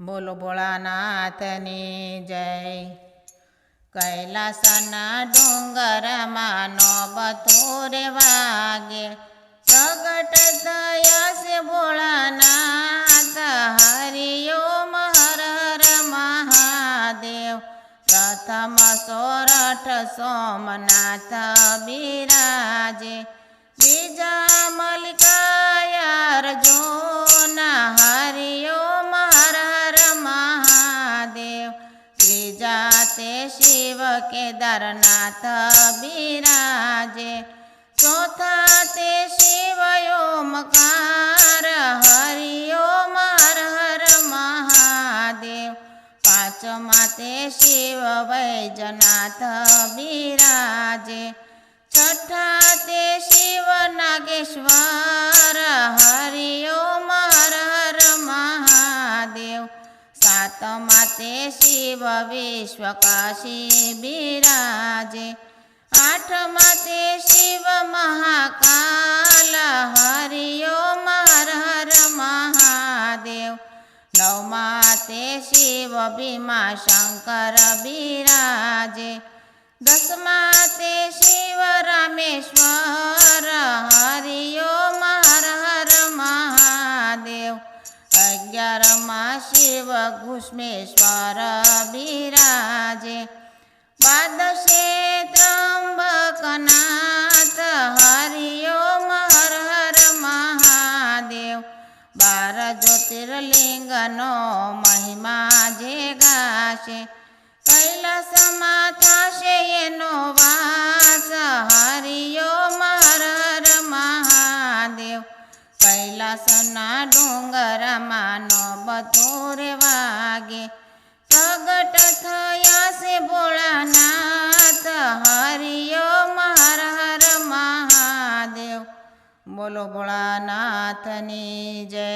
બોલો ભોળાનાથની જય। કૈલાસના ડુંગરમાં નોબતું રે વાગે, પ્રગટ થયા છે ભોળાનાથ, હરિઓમ હર હર મહાદેવ। પ્રથમ સોરઠ સોમનાથ બિરાજે, બીજા મલ્લિકાય અર્જુન, હરિઓમ હર હર મહાદેવ। ત્રીજા તે શિવ કેદારનાથ બિરાજે, ચોથા તે શિવ ઓમકાર, હરિઓમ હર હર મહાદેવ। પાંચમા તે શિવ વૈજનાથ બિરાજે, છઠ્ઠા તે શિવ નાગેશ્વર, હરિઓમ હર હર મહાદેવ। સાતમા તે શિવ વિશ્વકાશી બિરાજે, આઠમા તે શિવ મહાકાલ, હરિઓમ હર હર મહાદેવ। નવમા તે શિવ ભીમા શંકર બિરાજે, દસમા તે શિવ રામેશ્વર, હરિઓમ હર હર મહાદેવ। અગિયારમાં શિવ ઘુષ્મેશ્વર બિરાજે, દ્વાદશે ત્રંબકનાથ, હરિઓમ હર હર મહાદેવ। 12 જ્યોતિર્લિંગનો મહિમા જે ગાશે, કૈલાસમાં થશે એનો વાસ, હરિઓમ હર હર મહાદેવ। કૈલાસના ડુંગરમાં નોબતું રે વાગે, પ્રગટ થયા છે ભોળાનાથ, હરિઓમ હર હર મહાદેવ। બોલો ભોળાનાથની જય।